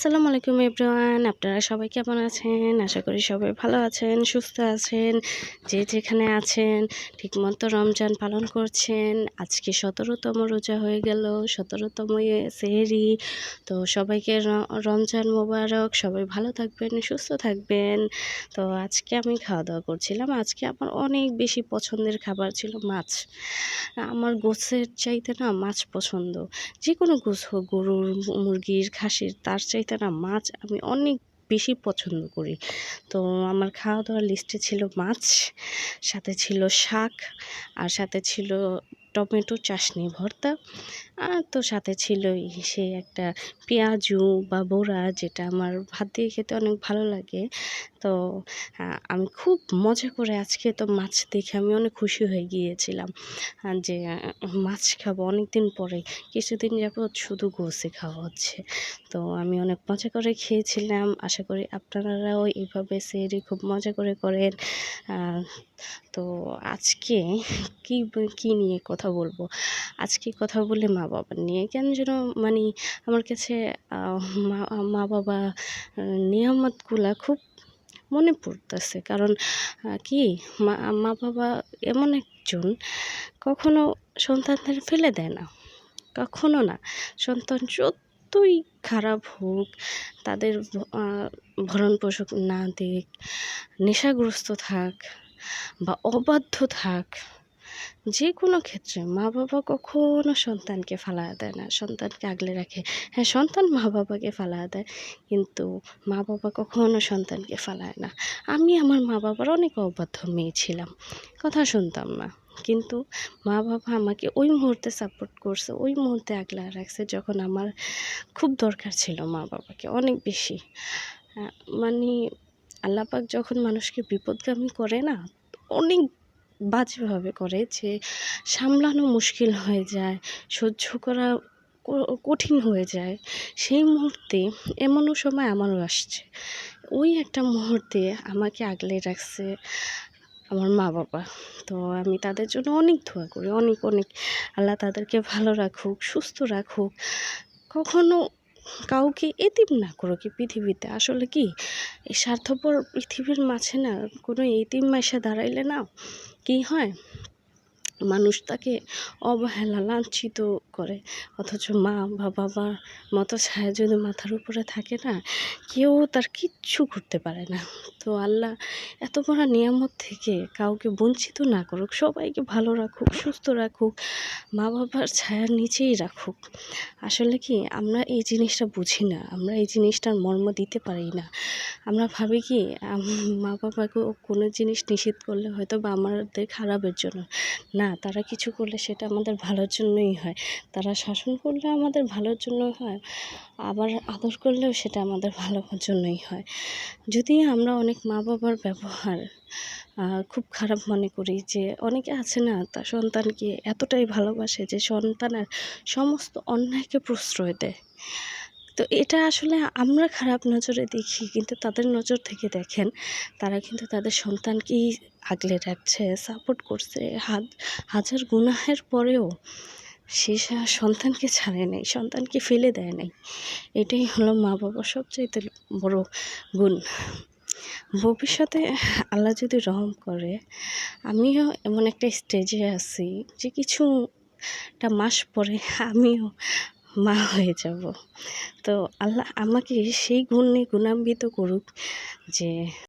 আসসালামু আলাইকুম এভরিওয়ান, আপনারা সবাই কেমন আছেন? আশা করি সবাই ভালো আছেন, সুস্থ আছেন। যে যেখানে আছেন ঠিকমতো রমজান পালন করছেন। আজকে ১৭তম রোজা হয়ে গেল, ১৭তম সেহরি। তো সবাইকে রমজান মোবারক। সবাই ভালো থাকবেন, সুস্থ থাকবেন। তো আজকে আমি খাওয়া দাওয়া করছিলাম। আজকে আমার অনেক বেশি পছন্দের খাবার ছিল মাছ। আমার গোছের চাইতে না মাছ পছন্দ। যেকোনো গোছ হোক, গরুর, মুরগির, খাসির, তার চাইতে না মাছ আমি অনেক বেশি পছন্দ করি। তো আমার খাওয়া-দাওয়ার লিস্টে ছিল মাছ, সাথে ছিল শাক, আর সাথে ছিল টমেটো চাটনি ভর্তা। আর তো সাথে ছিলই সেই একটা পেঁয়াজু বা বড়া, যেটা আমার ভাত দিয়ে খেতে অনেক ভালো লাগে। তো আমি খুব মজা করে আজকে তো মাছ দেখে আমি অনেক খুশি হয়ে গিয়েছিলাম যে মাছ খাবো অনেকদিন পরে। কিছুদিন যাবৎ শুধু গোশে খাওয়া হচ্ছে। তো আমি অনেক মজা করে খেয়েছিলাম। আশা করি আপনারাও এইভাবে সেহরি খুব মজা করে করেন। তো আজকে কি নিয়ে কথা বলবো? আজকে কথা বলি মা-বাবা নিয়ে। কেন যেন মানে আমার কাছে মা-বাবা নিয়ামতগুলা খুব মনে পড়তেছে। কারণ কি মা-বাবা এমন একজন, কখনো সন্তানদের ফেলে দেয় না। কখনো না। সন্তান যতই খারাপ হোক, তাদের ভরণ-পোষণ না দিক, নেশাগ্রস্ত থাক বা অবাধ্য থাক, যেকোনো ক্ষেত্রে মা-বাবা কখনো সন্তানকে ফালায়া দেয় না। সন্তানকে আগলে রাখে। হ্যাঁ, সন্তান মা-বাবাকে ফালায়া দেয়, কিন্তু মা-বাবা কখনো সন্তানকে ফালায় না। আমি আমার মা-বাবার অনেক অবাধ্য মেয়ে ছিলাম। কথা শুনতাম না। কিন্তু মা-বাবা আমাকে ওই মুহূর্তে সাপোর্ট করছে, ওই মুহূর্তে আগলায় রাখছে যখন আমার খুব দরকার ছিল মা-বাবাকে অনেক বেশি। মানে আল্লাহ পাক যখন মানুষকে বিপদগামী করে না, অনেক বাজেভাবে করে যে সামলানো মুশকিল হয়ে যায়, সহ্য করা কঠিন হয়ে যায়। সেই মুহূর্তে এমনও সময় আমারও আসছে। ওই একটা মুহূর্তে আমাকে আগলে রাখছে আমার মা-বাবা। তো আমি তাদের জন্য অনেক দোয়া করি। অনেক, অনেক আল্লাহ তাদেরকে ভালো রাখুক, সুস্থ রাখুক। কখনো কাউকে এতিম না করুক এই পৃথিবীতে। আসলে কি, এই স্বার্থপর পৃথিবীর মাঝে না কোনো এতিম এসে দাঁড়াইলে না কি হয়, মানুষ তাকে অবহেলা, লাঞ্ছিত করে। অথচ মা বা বাবার মতো ছায়া যদি মাথার উপরে থাকে না, কেউ তার কিচ্ছু করতে পারে না। তো আল্লাহ এত বড় নিয়ামত থেকে কাউকে বঞ্চিত না করুক, সবাইকে ভালো রাখুক, সুস্থ রাখুক, মা বাবার ছায়ার নিচেই রাখুক। আসলে কি, আমরা এই জিনিসটা বুঝি না, আমরা এই জিনিসটার মর্ম দিতে পারি না। আমরা ভাবি কি মা বাবাকে কোনো জিনিস নিষেধ করলে হয়তো বা আমাদের খারাপের জন্য। না, তারা কিছু করলে সেটা আমাদের ভালোর জন্যই হয়। তারা শাসন করলে আমাদের ভালোর জন্য হয়, আবার আদর করলেও সেটা আমাদের ভালোর জন্যই হয়। যদি আমরা অনেক মা বাবার ব্যবহার খুব খারাপ মনে করি, যে অনেকে আছে না তার সন্তানকে এতটাই ভালোবাসে যে সন্তানের সমস্ত অন্যায়কে প্রশ্রয় দেয়। তো এটা আসলে আমরা খারাপ নজরে দেখি, কিন্তু তাদের নজর থেকে দেখেন, তারা কিন্তু তাদের সন্তানকেই আগলে রাখছে, সাপোর্ট করছে। হাজার গুনাহের পরেও সে সন্তানকে ছাড়ে নাই, সন্তানকে ফেলে দেয় নাই। এটাই হলো মা বাবার সবচাইতে বড় গুণ। ভবিষ্যতে আল্লাহ যদি রহম করে, আমিও এমন একটা স্টেজে আছি যে কিছুটা মাস পরে আমিও মা হয়ে যাব। তো আল্লাহ আমাকে সেই গুণে গুণান্বিত করুক যে